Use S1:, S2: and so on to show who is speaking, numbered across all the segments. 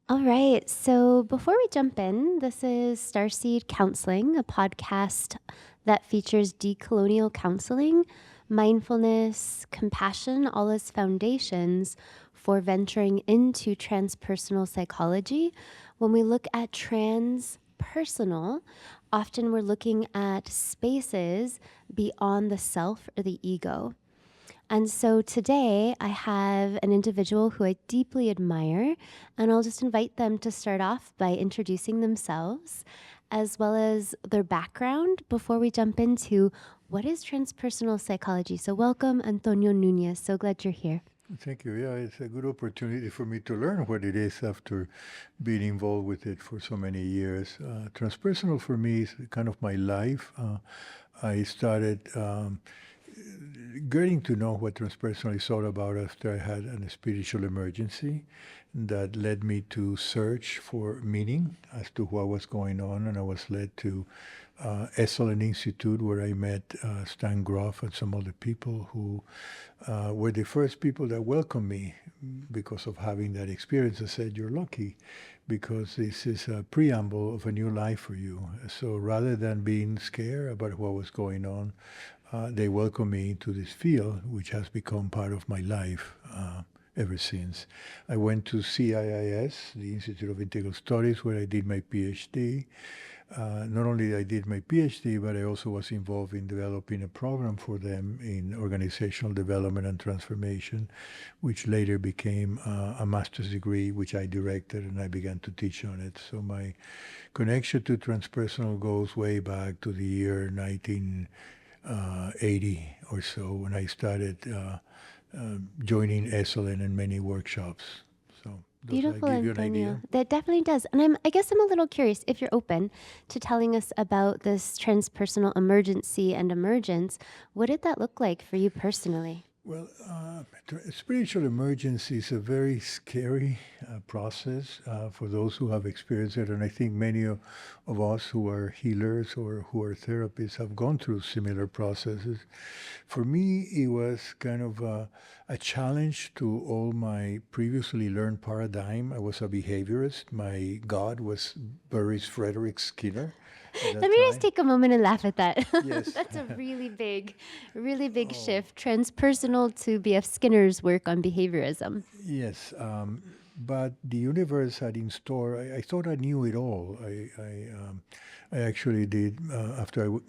S1: All right. So before we jump in, this is Starseed Counseling, a podcast that features decolonial counseling, mindfulness, compassion, all as foundations for venturing into transpersonal psychology. When we look at transpersonal, often we're looking at spaces beyond the self or the ego. And so today I have an individual who I deeply admire, and I'll just invite them to start off by introducing themselves as well as their background before we jump into what is transpersonal psychology. So welcome, Antonio Nunez. So glad you're here.
S2: Thank you. Yeah, it's a good opportunity for me to learn what it is after being involved with it for so many years. Transpersonal for me is kind of my life. I started getting to know what transpersonal is all about after I had a spiritual emergency that led me to search for meaning as to what was going on, and I was led to Esalen Institute, where I met Stan Grof and some other people who were the first people that welcomed me because of having that experience. I said, "You're lucky, because this is a preamble of a new life for you." So rather than being scared about what was going on, they welcomed me into this field, which has become part of my life ever since. I went to CIIS, the Institute of Integral Studies, where I did my PhD. Not only I did my PhD, but I also was involved in developing a program for them in organizational development and transformation, which later became a master's degree, which I directed, and I began to teach on it. So my connection to transpersonal goes way back to the year 1980 or so, when I started joining Esalen in many workshops. So does that
S1: Beautiful,
S2: give you an
S1: Antonio.
S2: idea?
S1: That definitely does. And I guess I'm a little curious if you're open to telling us about this transpersonal emergency and emergence. What did that look like for you personally?
S2: Well, spiritual emergence is a very scary process for those who have experienced it. And I think many of us who are healers or who are therapists have gone through similar processes. For me, it was kind of a challenge to all my previously learned paradigm. I was a behaviorist. My God was Burris Frederick Skinner at
S1: Let
S2: that
S1: me just
S2: time.
S1: take a moment and laugh at that.
S2: Yes.
S1: That's a really big
S2: Oh.
S1: shift. Transpersonal to B.F. Skinner's work on behaviorism.
S2: Yes, but the universe had in store. I thought I knew it all. I actually did. After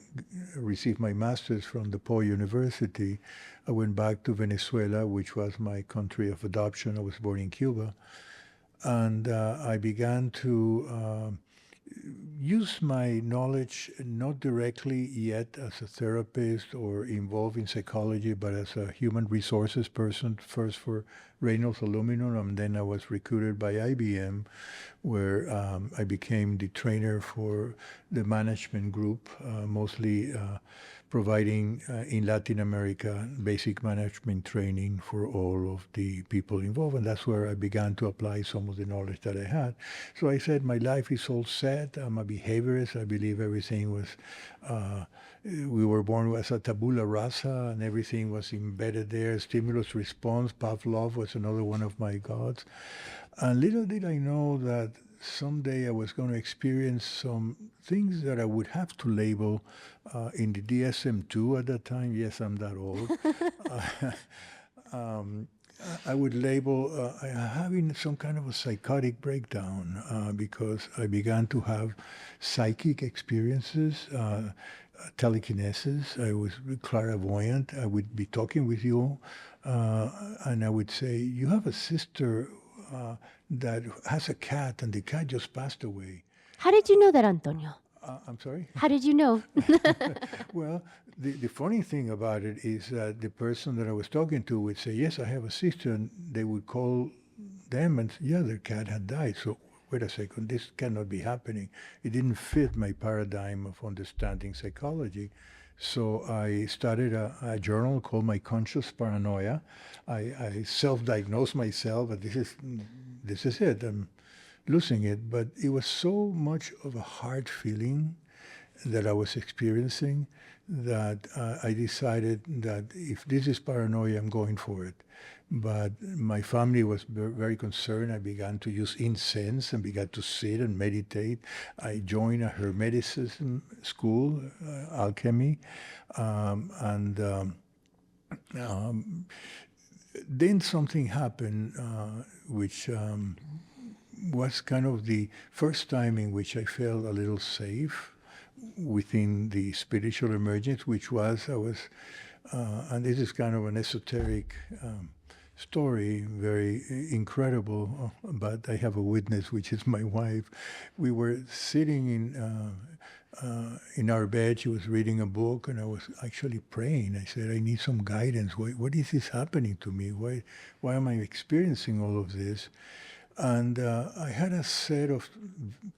S2: received my master's from DePaul University, I went back to Venezuela, which was my country of adoption. I was born in Cuba, and I began to use my knowledge not directly yet as a therapist or involved in psychology, but as a human resources person, first for Reynolds Aluminum, and then I was recruited by IBM, where I became the trainer for the management group, mostly providing in Latin America basic management training for all of the people involved. And that's where I began to apply some of the knowledge that I had. So I said, my life is all set. I'm a behaviorist. I believe everything was, we were born as a tabula rasa, and everything was embedded there. Stimulus response, Pavlov was another one of my gods. And little did I know that someday I was going to experience some things that I would have to label in the DSM-2 at that time. Yes, I'm that old. um, I would label having some kind of a psychotic breakdown because I began to have psychic experiences, telekinesis. I was clairvoyant. I would be talking with you, and I would say, "You have a sister that has a cat, and the cat just passed away."
S1: How did you know that, Antonio?
S2: I'm sorry?
S1: How did you know?
S2: Well, the funny thing about it is that the person that I was talking to would say, "Yes, I have a sister," and they would call them and say, "Yeah, their cat had died." So wait a second, this cannot be happening. It didn't fit my paradigm of understanding psychology. So I started a journal called my Conscious Paranoia. I self-diagnosed myself, but this is it. I'm losing it. But it was so much of a hard feeling that I was experiencing that I decided that if this is paranoia, I'm going for it. But my family was very concerned. I began to use incense and began to sit and meditate. I joined a Hermeticism school, alchemy, and then something happened, which was kind of the first time in which I felt a little safe within the spiritual emergence, which was, and this is kind of an esoteric story, very incredible, but I have a witness, which is my wife. We were sitting in our bed. She was reading a book, and I was actually praying. I said, I need some guidance. What is this happening to me? Why am I experiencing all of this? And I had a set of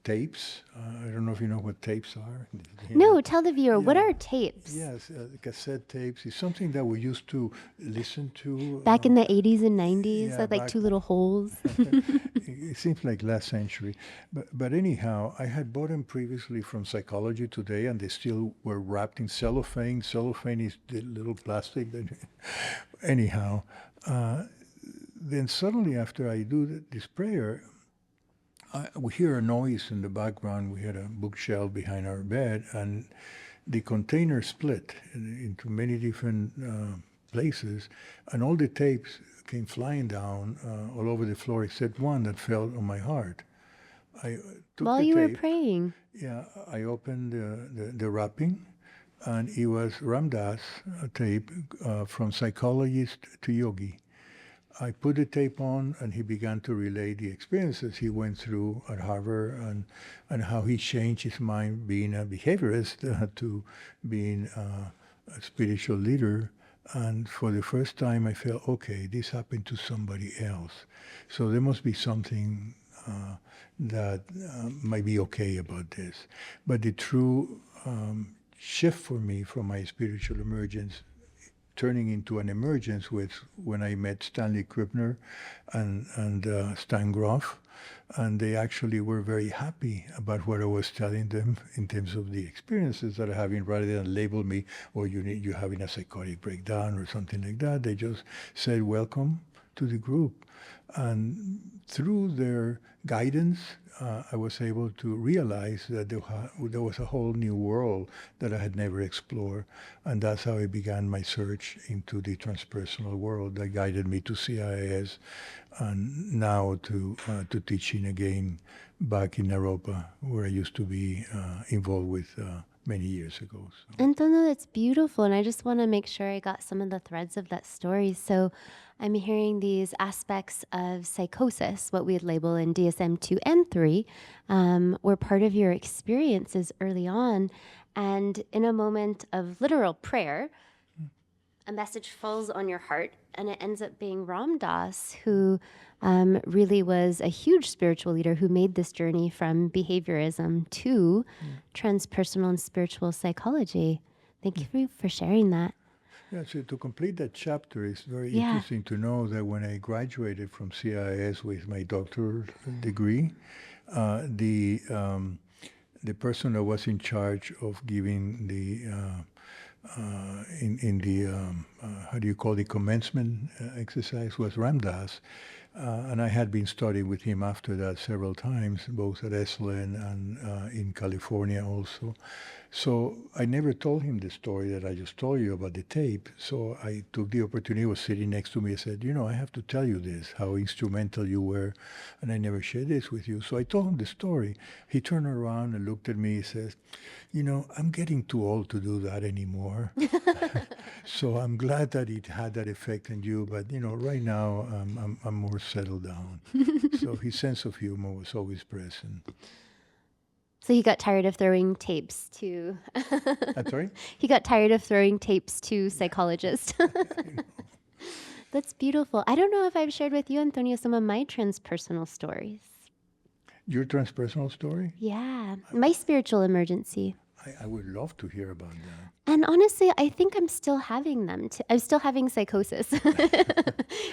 S2: tapes. I don't know if you know what tapes are.
S1: No, tell the viewer, what
S2: Yeah.
S1: are tapes?
S2: Yes, cassette tapes is something that we used to listen to.
S1: Back in the 80s and 90s,
S2: yeah,
S1: with like
S2: back-
S1: two little holes.
S2: It seems like last century. But anyhow, I had bought them previously from Psychology Today, and they still were wrapped in cellophane. Cellophane is the little plastic. Anyhow, then suddenly after I do this prayer, we hear a noise in the background. We had a bookshelf behind our bed, and the container split into many different places, and all the tapes came flying down all over the floor except one that fell on my heart. I took
S1: While
S2: the
S1: you were
S2: tape.
S1: praying.
S2: Yeah, I opened the wrapping, and it was Ramdas tape from Psychologist to Yogi. I put the tape on, and he began to relay the experiences he went through at Harvard and how he changed his mind being a behaviorist to being a spiritual leader. And for the first time, I felt, okay, this happened to somebody else. So there must be something that might be okay about this. But the true shift for me from my spiritual emergence turning into an emergence was when I met Stanley Krippner and Stan Grof, and they actually were very happy about what I was telling them in terms of the experiences that I'm having, rather than label me, or you're having a psychotic breakdown or something like that. They just said, welcome to the group. And through their guidance, I was able to realize that there was a whole new world that I had never explored. And that's how I began my search into the transpersonal world that guided me to CIIS and now to teaching again back in Europa, where I used to be involved with many years ago. So.
S1: Antonio, that's beautiful. And I just want to make sure I got some of the threads of that story. So I'm hearing these aspects of psychosis, what we'd label in DSM-2 and 3, were part of your experiences early on. And in a moment of literal prayer, a message falls on your heart, and it ends up being Ram Dass, who really was a huge spiritual leader who made this journey from behaviorism to transpersonal and spiritual psychology. Thank you for sharing that.
S2: Yeah, so to complete that chapter, it's very
S1: Yeah.
S2: interesting to know that when I graduated from CIIS with my doctoral degree, the person that was in charge of giving the in the how do you call it, commencement exercise was Ram Dass. And I had been studying with him after that several times, both at Esalen and in California also. So I never told him the story that I just told you about the tape. So I took the opportunity, he was sitting next to me, and said, I have to tell you this, how instrumental you were, and I never shared this with you. So I told him the story. He turned around and looked at me, he says, I'm getting too old to do that anymore. So I'm glad that it had that effect on you, but right now I'm more settled down. So his sense of humor was always present.
S1: So he got tired of throwing tapes to...
S2: I'm sorry?
S1: He got tired of throwing tapes to psychologists. That's beautiful. I don't know if I've shared with you, Antonio, some of my transpersonal stories.
S2: Your transpersonal story?
S1: Yeah, my spiritual emergency.
S2: I would love to hear about that.
S1: And honestly, I think I'm still having them. I'm still having psychosis,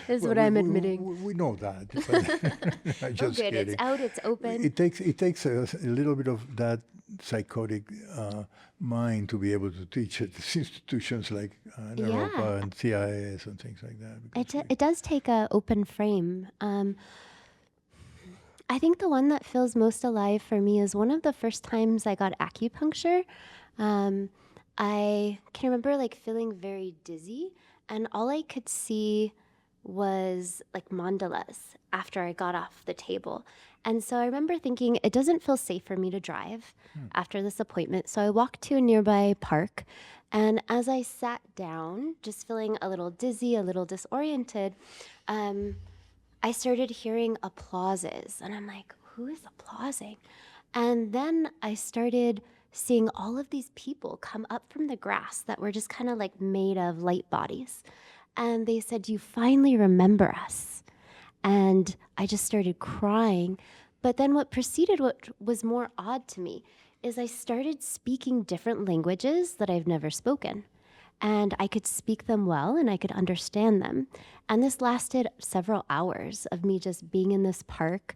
S1: is what I'm admitting.
S2: We know that. But I'm just
S1: good.
S2: kidding.
S1: It's out. It's open.
S2: It takes a little bit of that psychotic mind to be able to teach at these institutions like Europa and CIIS and things like that.
S1: It does take an open frame. I think the one that feels most alive for me is one of the first times I got acupuncture. I can remember like feeling very dizzy, and all I could see was like mandalas after I got off the table. And so I remember thinking, it doesn't feel safe for me to drive after this appointment. So I walked to a nearby park, and as I sat down, just feeling a little dizzy, a little disoriented, I started hearing applauses, and I'm like, who is applauding? And then I started seeing all of these people come up from the grass that were just kind of like made of light bodies. And they said, you finally remember us. And I just started crying. But then what preceded, what was more odd to me, is I started speaking different languages that I've never spoken. And I could speak them well and I could understand them. And this lasted several hours of me just being in this park,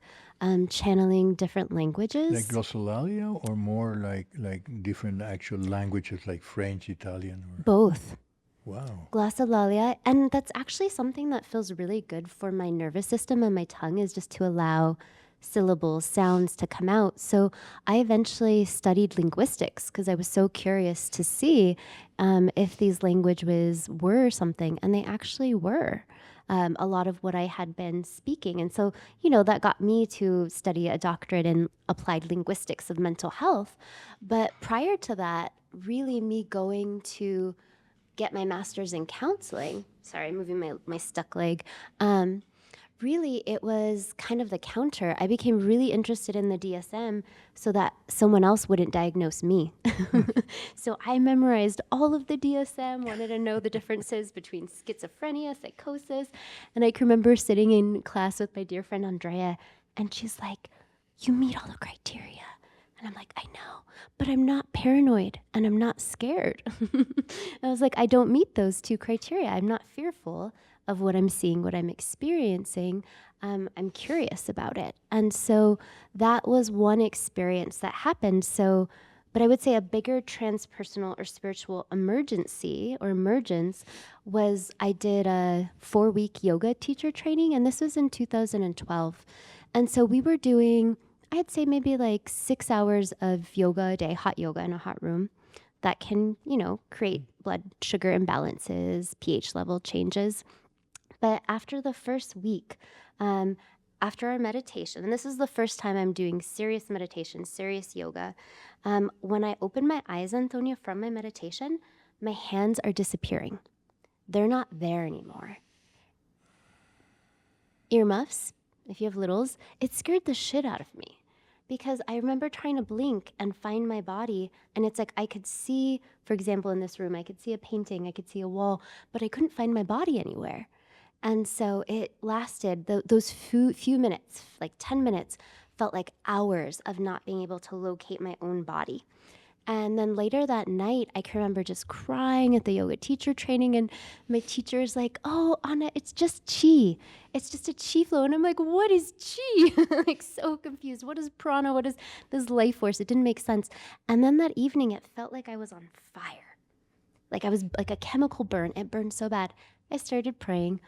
S1: channeling different languages.
S2: Like glossolalia, or more like different actual languages like French, Italian? Or...
S1: Both.
S2: Wow.
S1: Glossolalia. And that's actually something that feels really good for my nervous system and my tongue, is just to allow syllables, sounds to come out. So I eventually studied linguistics because I was so curious to see if these languages were something, and they actually were. A lot of what I had been speaking. And so, that got me to study a doctorate in applied linguistics of mental health. But prior to that, really me going to get my master's in counseling, sorry, I'm moving my stuck leg, really, it was kind of the counter. I became really interested in the DSM so that someone else wouldn't diagnose me. So I memorized all of the DSM, wanted to know the differences between schizophrenia, psychosis. And I can remember sitting in class with my dear friend Andrea, and she's like, you meet all the criteria. And I'm like, I know, but I'm not paranoid and I'm not scared. I was like, I don't meet those two criteria. I'm not fearful of what I'm seeing, what I'm experiencing. I'm curious about it. And so that was one experience that happened. So, but I would say a bigger transpersonal or spiritual emergency or emergence was I did a 4-week yoga teacher training, and this was in 2012. And so we were doing, I'd say maybe like 6 hours of yoga a day, hot yoga in a hot room that can, create blood sugar imbalances, pH level changes. But after the first week, after our meditation, and this is the first time I'm doing serious meditation, serious yoga, when I open my eyes, Antonia, from my meditation, my hands are disappearing. They're not there anymore. Earmuffs, if you have littles, it scared the shit out of me. Because I remember trying to blink and find my body, and it's like I could see, for example, in this room, I could see a painting, I could see a wall, but I couldn't find my body anywhere. And so it lasted, those few minutes, like 10 minutes, felt like hours of not being able to locate my own body. And then later that night, I can remember just crying at the yoga teacher training, and my teacher's like, oh, Anna, it's just chi. It's just a chi flow. And I'm like, what is chi? Like so confused. What is prana? What is this life force? It didn't make sense. And then that evening, it felt like I was on fire. Like I was like a chemical burn. It burned so bad. I started praying.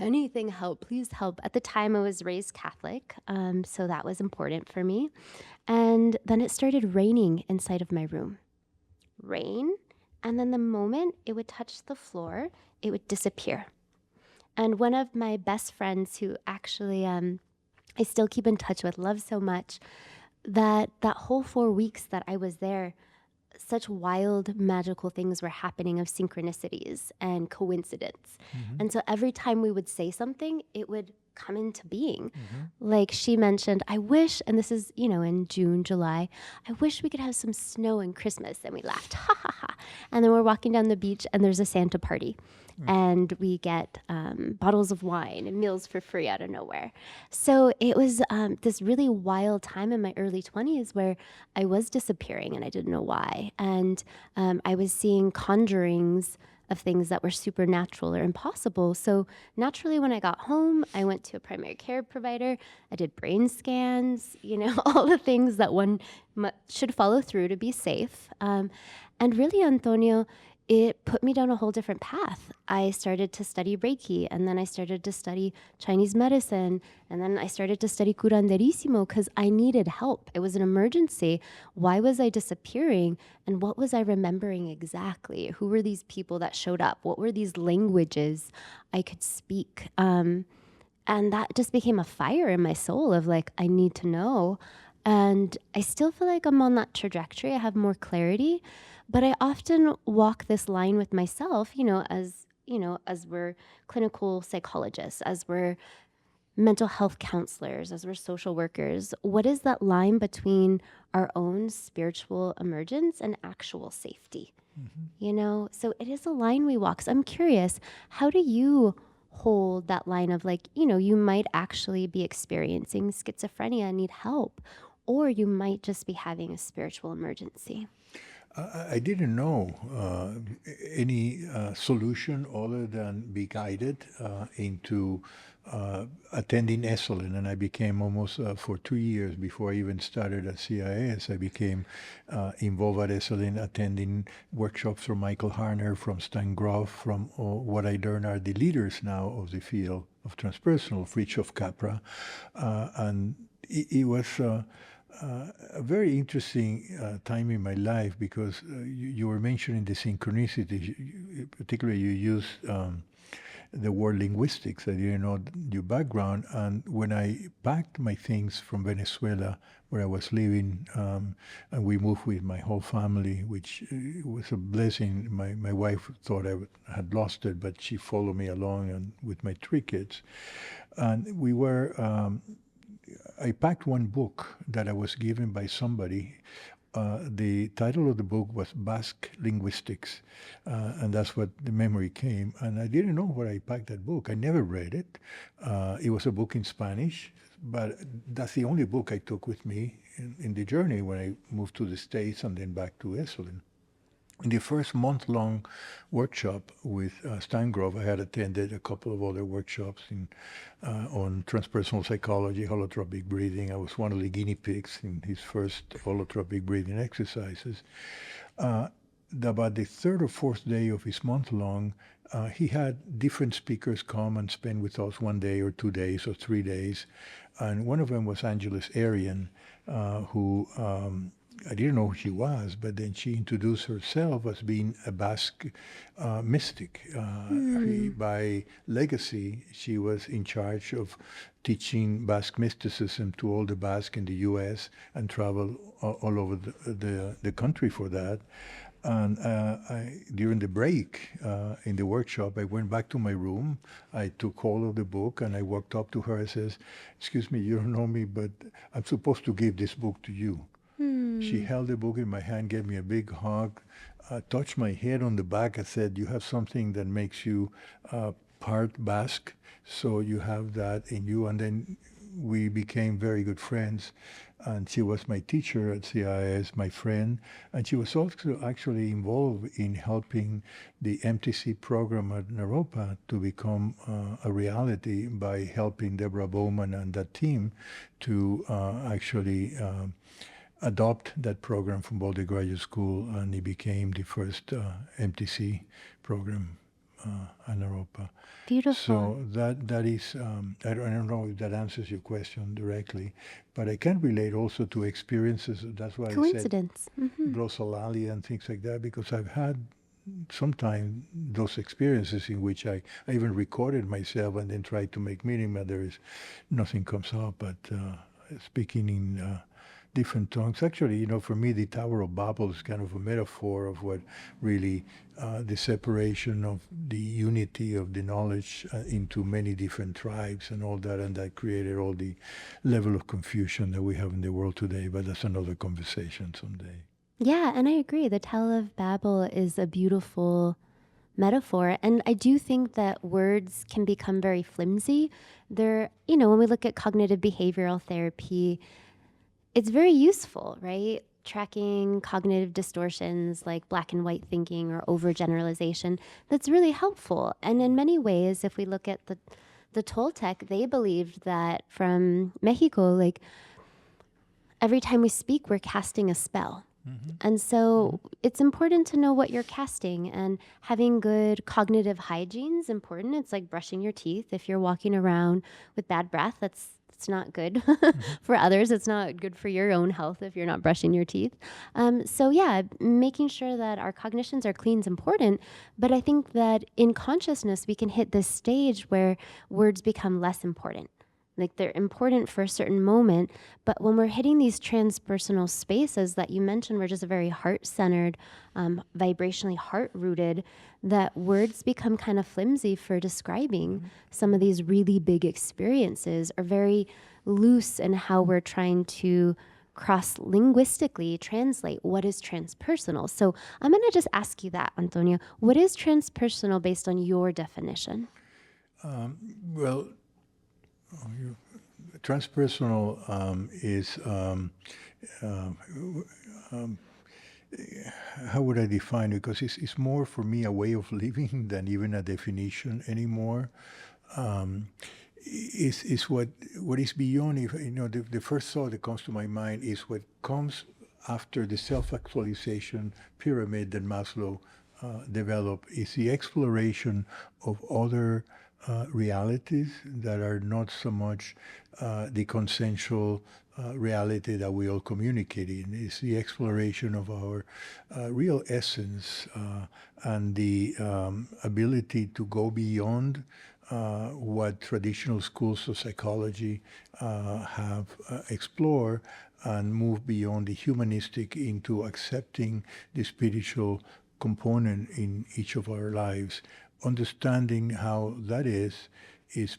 S1: Anything help, please help. At the time I was raised Catholic, so that was important for me. And then it started raining inside of my room. Rain, and then the moment it would touch the floor, it would disappear. And one of my best friends who actually I still keep in touch with, love so much, that whole 4 weeks that I was there, such wild, magical things were happening of synchronicities and coincidence. Mm-hmm. And so every time we would say something, it would come into being. Mm-hmm. Like she mentioned, I wish, and this is, in June, July, I wish we could have some snow in Christmas. And we laughed, ha, ha, ha. And then we're walking down the beach and there's a Santa party. And we get bottles of wine and meals for free out of nowhere. So it was this really wild time in my early 20s where I was disappearing and I didn't know why. And I was seeing conjurings of things that were supernatural or impossible. So naturally, when I got home, I went to a primary care provider. I did brain scans, all the things that one should follow through to be safe. And really, Antonio, it put me down a whole different path. I started to study Reiki, and then I started to study Chinese medicine, and then I started to study curanderismo because I needed help. It was an emergency. Why was I disappearing? And what was I remembering exactly? Who were these people that showed up? What were these languages I could speak? And that just became a fire in my soul of like, I need to know. And I still feel like I'm on that trajectory. I have more clarity. But I often walk this line with myself, as we're clinical psychologists, as we're mental health counselors, as we're social workers. What is that line between our own spiritual emergence and actual safety? So it is a line we walk. So I'm curious, how do you hold that line of like, you might actually be experiencing schizophrenia and need help, or you might just be having a spiritual emergency?
S2: I didn't know any solution other than be guided into attending Esalen, and I became almost for 2 years before I even started at CIIS. I became involved at Esalen, attending workshops from Michael Harner, from Stan Grof, from what I learned are the leaders now of the field of transpersonal, Fritjof Capra, and it was. A very interesting time in my life because you were mentioning the synchronicities. Particularly, you used the word linguistics. I didn't know your background. And when I packed my things from Venezuela, where I was living, and we moved with my whole family, which was a blessing. My wife thought I had lost it, but she followed me along and with my 3 kids. And we were... I packed one book that I was given by somebody. The title of the book was Basque Linguistics, and that's what the memory came. And I didn't know where I packed that book. I never read it. It was a book in Spanish, but that's the only book I took with me in the journey when I moved to the States and then back to Esalen. In the first month-long workshop with Stan Grof, I had attended a couple of other workshops on transpersonal psychology, holotropic breathing. I was one of the guinea pigs in his first holotropic breathing exercises. About the 3rd or 4th day of his month-long, he had different speakers come and spend with us 1 day or 2 days or 3 days. And one of them was Angeles Arrien, who... I didn't know who she was, but then she introduced herself as being a Basque mystic. By legacy, she was in charge of teaching Basque mysticism to all the Basque in the U.S. and traveled all over the country for that. And during the break in the workshop, I went back to my room. I took hold of the book and I walked up to her and says, "Excuse me, you don't know me, but I'm supposed to give this book to you." She held the book in my hand, gave me a big hug, touched my head on the back and said, "You have something that makes you part Basque, so you have that in you." And then we became very good friends. And she was my teacher at CIIS, my friend. And she was also actually involved in helping the MTC program at Naropa to become a reality by helping Deborah Bowman and that team to actually adopt that program from Boulder Graduate School, and it became the first MTC program at Naropa.
S1: Beautiful.
S2: So that is, I don't know if that answers your question directly, but I can relate also to experiences. That's why
S1: Coincidence.
S2: I said glossolalia and things like that, because I've had sometimes those experiences in which I even recorded myself and then tried to make meaning, but nothing comes up. But speaking in different tongues. Actually, for me, the Tower of Babel is kind of a metaphor of what really the separation of the unity of the knowledge into many different tribes and all that, and that created all the level of confusion that we have in the world today. But that's another conversation someday.
S1: Yeah, and I agree. The Tower of Babel is a beautiful metaphor. And I do think that words can become very flimsy. When we look at cognitive behavioral therapy, it's very useful, right? tracking cognitive distortions like black and white thinking or overgeneralization, that's really helpful. And in many ways, if we look at the Toltec, they believed that from Mexico, like every time we speak, we're casting a spell. And so it's important to know what you're casting, and having good cognitive hygiene is important. It's like brushing your teeth. If you're walking around with bad breath, it's not good for others. It's not good for your own health if you're not brushing your teeth. So yeah, making sure that our cognitions are clean is important. But I think that in consciousness, we can hit this stage where words become less important. Like they're important for a certain moment, but when we're hitting these transpersonal spaces that you mentioned, we're just very heart-centered, vibrationally heart-rooted, that words become kind of flimsy for describing some of these really big experiences, or very loose in how we're trying to cross-linguistically translate what is transpersonal. So I'm going to just ask you that, Antonio. What is transpersonal based on your definition?
S2: Well, transpersonal is, how would I define it? Because it's more for me a way of living than even a definition anymore. Is what is beyond. If you know, the first thought that comes to my mind is what comes after the self-actualization pyramid that Maslow developed. Is the exploration of other realities that are not so much the consensual reality that we all communicate in. It's the exploration of our real essence and the ability to go beyond what traditional schools of psychology have explored, and move beyond the humanistic into accepting the spiritual component in each of our lives. Understanding how that is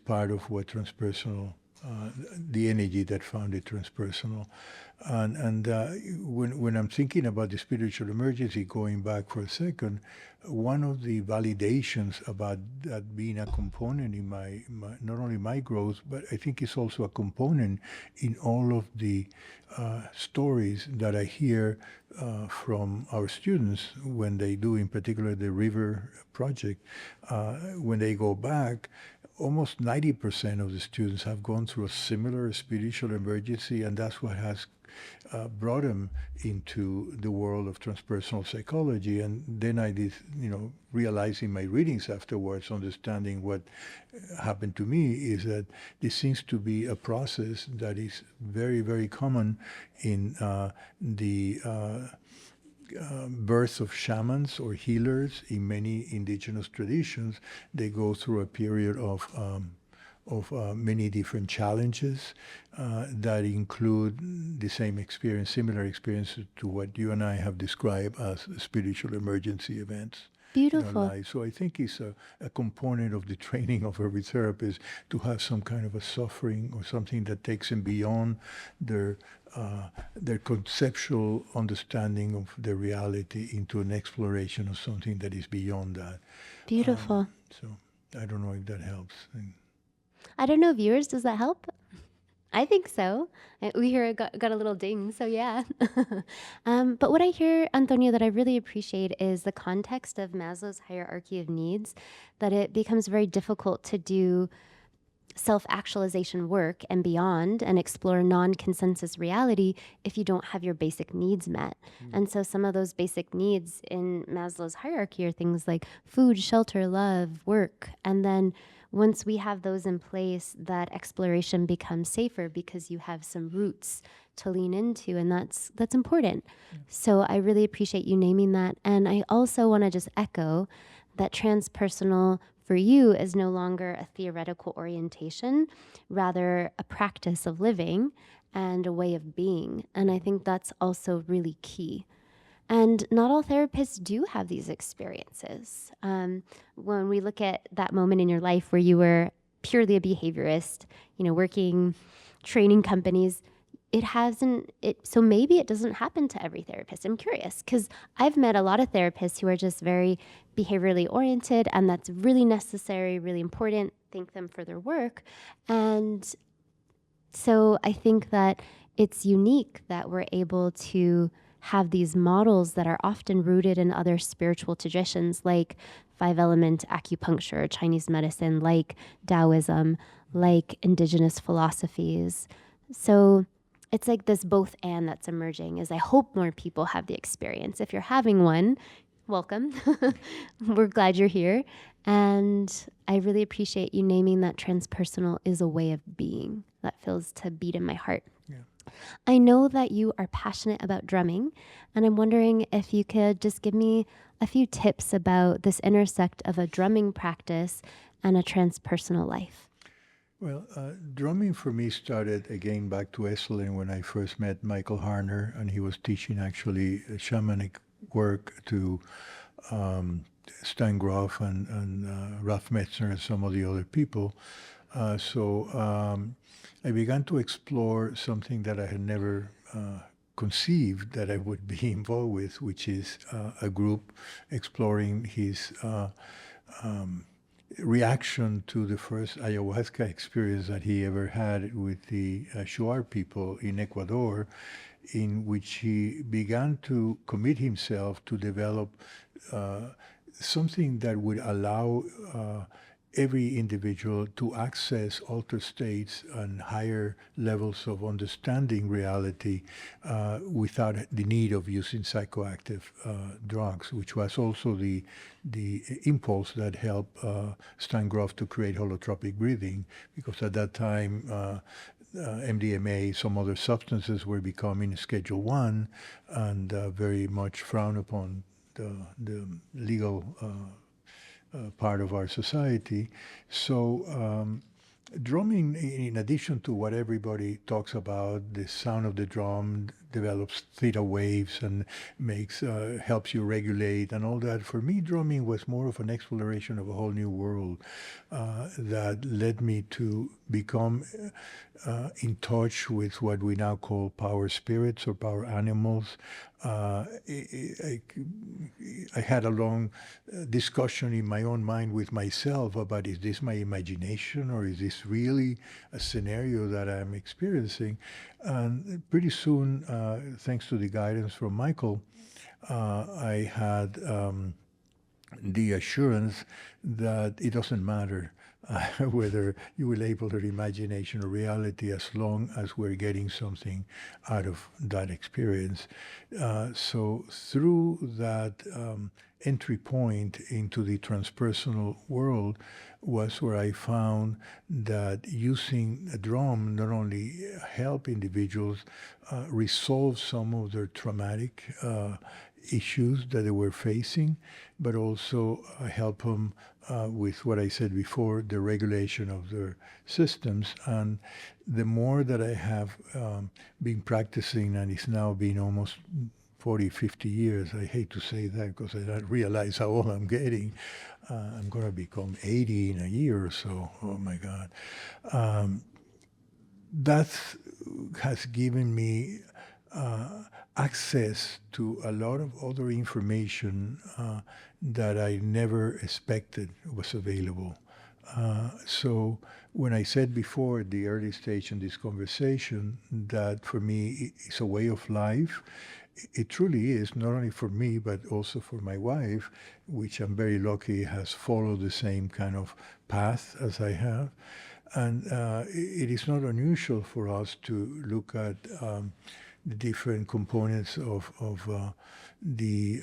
S2: part of what transpersonal, the energy that founded transpersonal. And when I'm thinking about the spiritual emergency, going back for a second, one of the validations about that being a component in my not only my growth, but I think it's also a component in all of the stories that I hear from our students when they do, in particular, the River Project. When they go back, almost 90% of the students have gone through a similar spiritual emergency, and that's what has brought them into the world of transpersonal psychology. And then I did, realizing my readings afterwards, understanding what happened to me, is that this seems to be a process that is very, very common in the birth of shamans or healers in many indigenous traditions. They go through a period of many different challenges that include the same experience, similar experiences to what you and I have described as spiritual emergency events.
S1: Beautiful.
S2: In our lives. So I think it's a component of the training of every therapist to have some kind of a suffering or something that takes them beyond their conceptual understanding of the reality into an exploration of something that is beyond that.
S1: Beautiful.
S2: So I don't know if that helps.
S1: I don't know, viewers, does that help? I think so. We here got a little ding, so yeah. But what I hear, Antonio, that I really appreciate is the context of Maslow's hierarchy of needs, that it becomes very difficult to do self-actualization work and beyond and explore non-consensus reality if you don't have your basic needs met. And so some of those basic needs in Maslow's hierarchy are things like food, shelter, love, work. And then once we have those in place, that exploration becomes safer because you have some roots to lean into, and that's important. So I really appreciate you naming that. And I also want to just echo that transpersonal for you is no longer a theoretical orientation, rather a practice of living and a way of being. And I think that's also really key. And not all therapists do have these experiences. When we look at that moment in your life where you were purely a behaviorist, working, training companies, so maybe it doesn't happen to every therapist. I'm curious, because I've met a lot of therapists who are just very behaviorally oriented, and that's really necessary, really important. Thank them for their work. And so I think that it's unique that we're able to have these models that are often rooted in other spiritual traditions like five-element acupuncture, Chinese medicine, like Taoism, like indigenous philosophies. So it's like this both and that's emerging, is I hope more people have the experience. If you're having one, welcome. We're glad you're here. And I really appreciate you naming that transpersonal is a way of being. That feels to beat in my heart.
S2: Yeah.
S1: I know that you are passionate about drumming, and I'm wondering if you could just give me a few tips about this intersect of a drumming practice and a transpersonal life.
S2: Well, drumming for me started again back to Esalen when I first met Michael Harner, and he was teaching actually shamanic work to Stan Grof and Ralph Metzner and some of the other people. So I began to explore something that I had never conceived that I would be involved with, which is a group exploring his reaction to the first ayahuasca experience that he ever had with the Shuar people in Ecuador, in which he began to commit himself to develop something that would allow every individual to access altered states and higher levels of understanding reality without the need of using psychoactive drugs, which was also the impulse that helped Stan Grof to create holotropic breathing, because at that time MDMA, some other substances were becoming Schedule 1 and very much frowned upon the legal part of our society. So drumming, in addition to what everybody talks about, the sound of the drum develops theta waves and makes helps you regulate and all that. For me, drumming was more of an exploration of a whole new world that led me to become in touch with what we now call power spirits or power animals. I had a long discussion in my own mind with myself about, is this my imagination or is this really a scenario that I'm experiencing? And pretty soon, thanks to the guidance from Michael, I had the assurance that it doesn't matter whether you will label it imagination or reality, as long as we're getting something out of that experience. So through that entry point into the transpersonal world was where I found that using a drum not only help individuals resolve some of their traumatic issues that they were facing, but also help them with what I said before, the regulation of their systems. And the more that I have been practicing, and it's now been almost 40, 50 years, I hate to say that because I don't realize how old I'm getting. I'm going to become 80 in a year or so. Oh my God. That has given me access to a lot of other information that I never expected was available. So when I said before at the early stage in this conversation that for me it's a way of life, it truly is, not only for me, but also for my wife, which I'm very lucky has followed the same kind of path as I have. And it is not unusual for us to look at the different components of the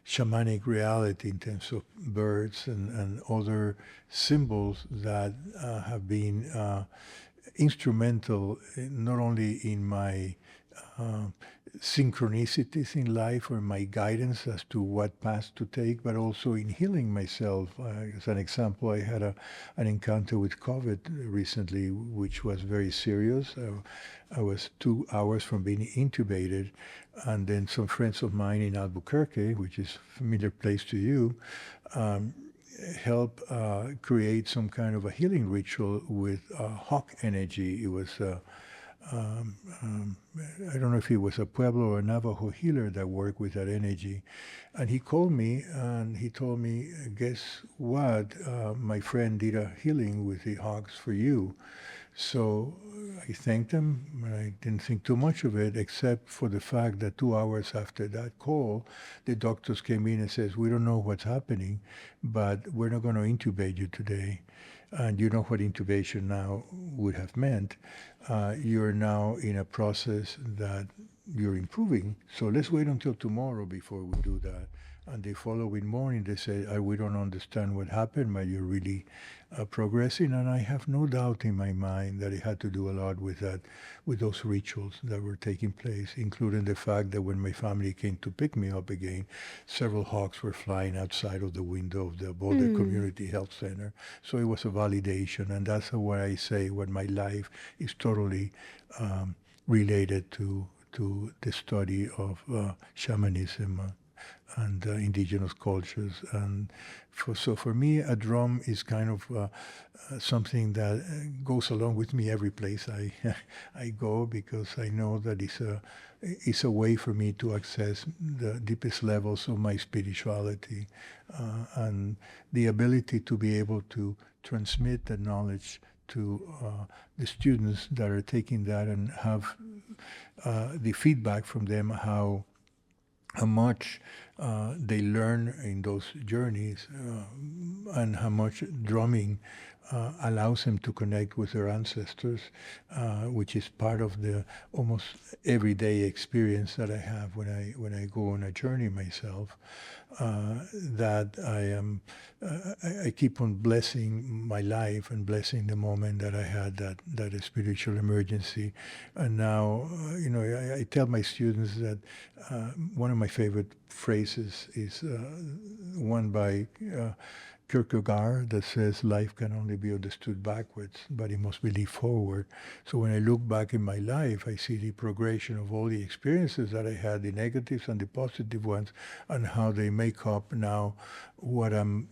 S2: shamanic reality in terms of birds and other symbols that have been instrumental not only in my synchronicities in life or my guidance as to what path to take, but also in healing myself. As an example, I had an encounter with COVID recently, which was very serious. I was 2 hours from being intubated, and then some friends of mine in Albuquerque, which is a familiar place to you, help create some kind of a healing ritual with hawk energy. It was I don't know if he was a Pueblo or Navajo healer that worked with that energy. And he called me and he told me, guess what? My friend did a healing with the hogs for you. So I thanked them, and I didn't think too much of it, except for the fact that 2 hours after that call, the doctors came in and says, "We don't know what's happening, but we're not going to intubate you today." And you know what intubation now would have meant. You're now in a process that you're improving, so let's wait until tomorrow before we do that. And the following morning, they say, "We don't understand what happened, but you're really progressing." And I have no doubt in my mind that it had to do a lot with that, with those rituals that were taking place, including the fact that when my family came to pick me up again, several hawks were flying outside of the window of the Boulder Community Health Center. So it was a validation, and that's why I say when my life is totally related to the study of shamanism and indigenous cultures. And so for me, a drum is kind of something that goes along with me every place I I go, because I know that it's a way for me to access the deepest levels of my spirituality, and the ability to be able to transmit the knowledge to the students that are taking that and have the feedback from them, how much they learn in those journeys, and how much drumming allows them to connect with their ancestors, which is part of the almost everyday experience that I have when I go on a journey myself. That I keep on blessing my life and blessing the moment that I had that spiritual emergency. And now, I tell my students that one of my favorite phrases is one by Kierkegaard that says, "Life can only be understood backwards, but it must be lived forward." So when I look back in my life, I see the progression of all the experiences that I had, the negatives and the positive ones, and how they make up now what I'm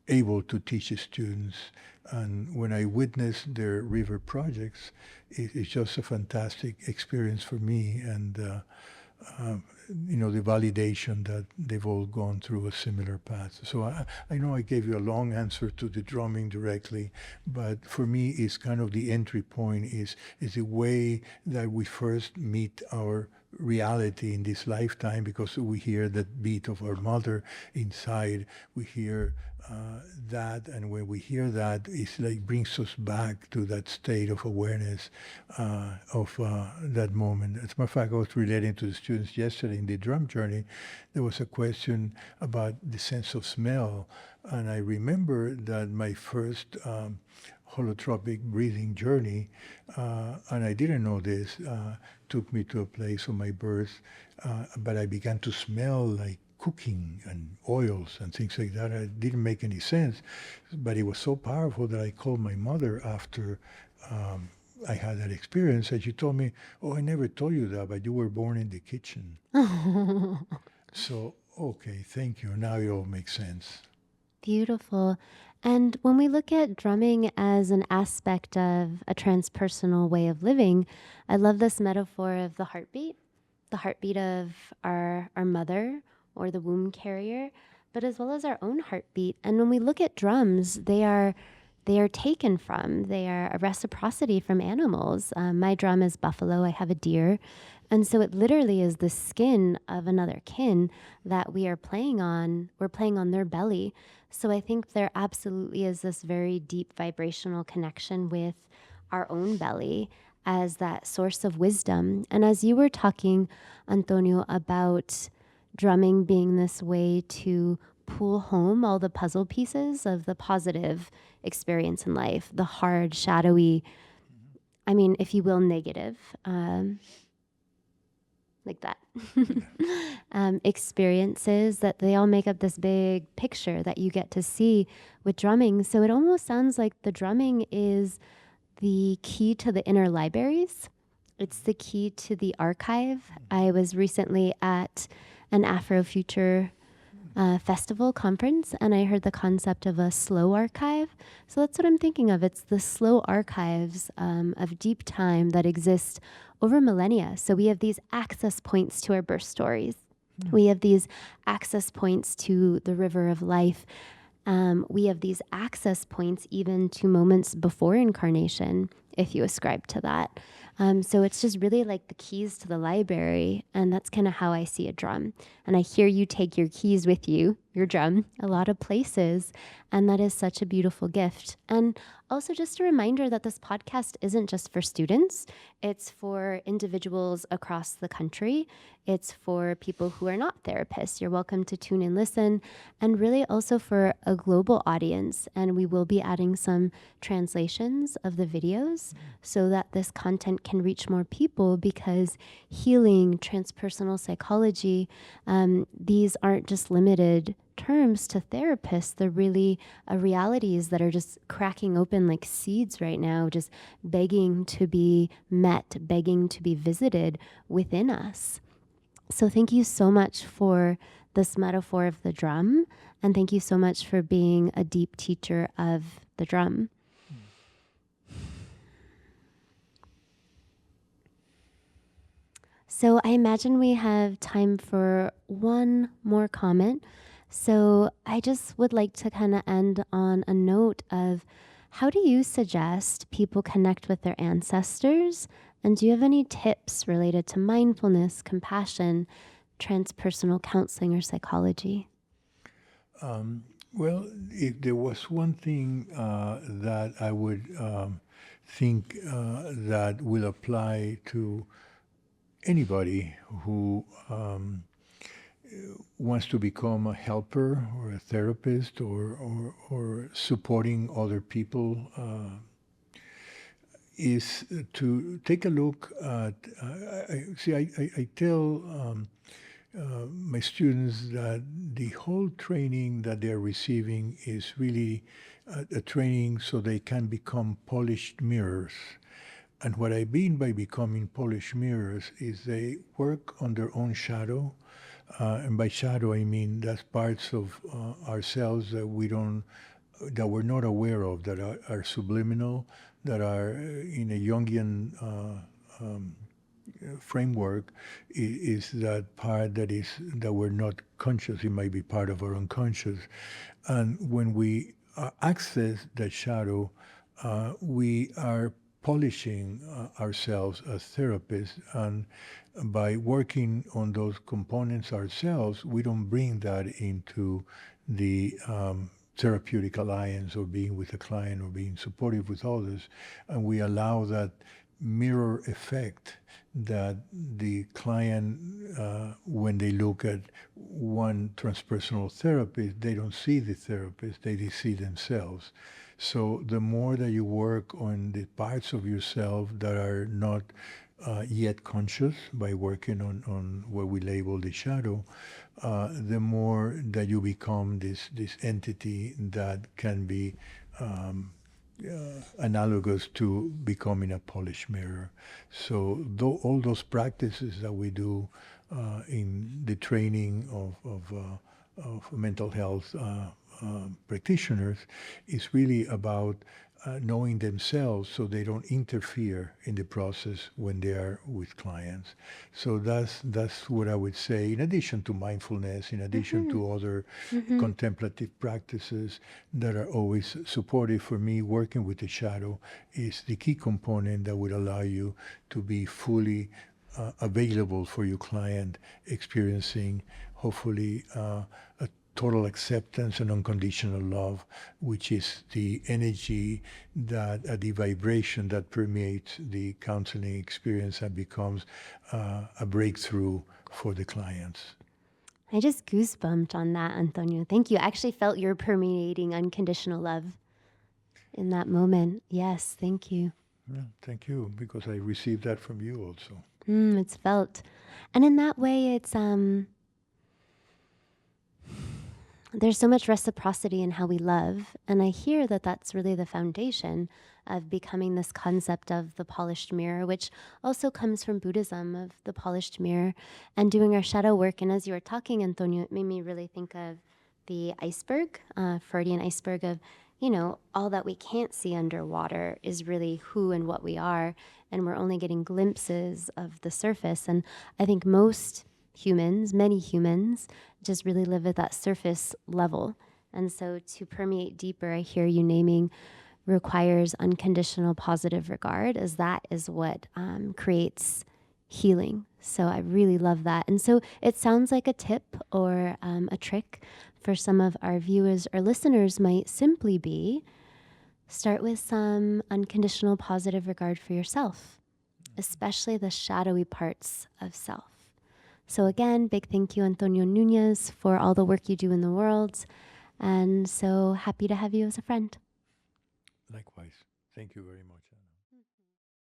S2: able to teach the students. And when I witness their river projects, it's just a fantastic experience for me. And the validation that they've all gone through a similar path. So I know I gave you a long answer to the drumming directly, but for me, it's kind of the entry point, is the way that we first meet our reality in this lifetime, because we hear that beat of our mother inside. We hear that, and when we hear that, it's like brings us back to that state of awareness of that moment. As a matter of fact, I was relating to the students yesterday in the drum journey. There was a question about the sense of smell, and I remember that my first holotropic breathing journey, and I didn't know this, took me to a place of my birth, but I began to smell like cooking and oils and things like that. It didn't make any sense, but it was so powerful that I called my mother after I had that experience, and she told me, "Oh, I never told you that, but you were born in the kitchen." So, okay, thank you. Now it all makes sense.
S1: Beautiful. And when we look at drumming as an aspect of a transpersonal way of living, I love this metaphor of the heartbeat of our mother or the womb carrier, but as well as our own heartbeat. And when we look at drums, they are taken from, they are a reciprocity from animals. My drum is buffalo, I have a deer. And so it literally is the skin of another kin that we are playing on. We're playing on their belly. So I think there absolutely is this very deep vibrational connection with our own belly as that source of wisdom. And as you were talking, Antonio, about drumming being this way to pull home all the puzzle pieces of the positive experience in life, the hard, shadowy, if you will, negative, like that, experiences, that they all make up this big picture that you get to see with drumming. So it almost sounds like the drumming is the key to the inner libraries. It's the key to the archive. I was recently at an Afrofuture festival conference, and I heard the concept of a slow archive. So that's what I'm thinking of. It's the slow archives of deep time that exist over millennia. So we have these access points to our birth stories. We have these access points to the river of life. We have these access points even to moments before incarnation. if you ascribe to that. So it's just really like the keys to the library. And that's kind of how I see a drum. And I hear you take your keys with you, your drum, a lot of places. And that is such a beautiful gift. And also just a reminder that this podcast isn't just for students. It's for individuals across the country. It's for people who are not therapists. You're welcome to tune in, listen, and really also for a global audience. And we will be adding some translations of the videos so that this content can reach more people, because healing, transpersonal psychology, these aren't just limited terms to therapists. They're really realities that are just cracking open like seeds right now, just begging to be met, begging to be visited within us. So thank you so much for this metaphor of the drum, and thank you so much for being a deep teacher of the drum. So I imagine we have time for one more comment. So I just would like to kind of end on a note of, how do you suggest people connect with their ancestors? And do you have any tips related to mindfulness, compassion, transpersonal counseling, or psychology?
S2: Well, if there was one thing that I would think that will apply to anybody who wants to become a helper or a therapist, or supporting other people, is to take a look at, I tell my students that the whole training that they're receiving is really a training so they can become polished mirrors. And what I mean by becoming polished mirrors is they work on their own shadow. And by shadow, I mean that's parts of ourselves that we're not aware of, that are subliminal, that are in a Jungian framework, is that part that we're not conscious. It might be part of our unconscious. And when we access that shadow, we are polishing ourselves as therapists, and by working on those components ourselves, we don't bring that into the therapeutic alliance, or being with a client, or being supportive with others, and we allow that mirror effect that the client, when they look at one transpersonal therapist, they don't see the therapist, they see themselves. So the more that you work on the parts of yourself that are not yet conscious, by working on what we label the shadow, the more that you become this entity that can be analogous to becoming a polished mirror. So all those practices that we do in the training of mental health practitioners is really about knowing themselves, so they don't interfere in the process when they are with clients. So that's what I would say, in addition to mindfulness, in addition to other contemplative practices that are always supportive. For me, working with the shadow is the key component that would allow you to be fully available for your client, experiencing hopefully a total acceptance and unconditional love, which is the energy, that the vibration that permeates the counseling experience and becomes a breakthrough for the clients.
S1: I just goosebumped on that, Antonio. Thank you. I actually felt your permeating unconditional love in that moment. Yes, thank you.
S2: Yeah, thank you, because I received that from you also.
S1: It's felt. And in that way, it's there's so much reciprocity in how we love. And I hear that that's really the foundation of becoming this concept of the polished mirror, which also comes from Buddhism, of the polished mirror and doing our shadow work. And as you were talking, Antonio, it made me really think of the iceberg, Freudian iceberg of, all that we can't see underwater is really who and what we are. And we're only getting glimpses of the surface. And I think most humans, many humans, just really live at that surface level. And so to permeate deeper, I hear you naming requires unconditional positive regard, as that is what creates healing. So I really love that. And so it sounds like a tip or a trick for some of our viewers or listeners might simply be start with some unconditional positive regard for yourself, especially the shadowy parts of self. So again, big thank you, Antonio Nunez, for all the work you do in the world. And so happy to have you as a friend.
S2: Likewise. Thank you very much, Anna.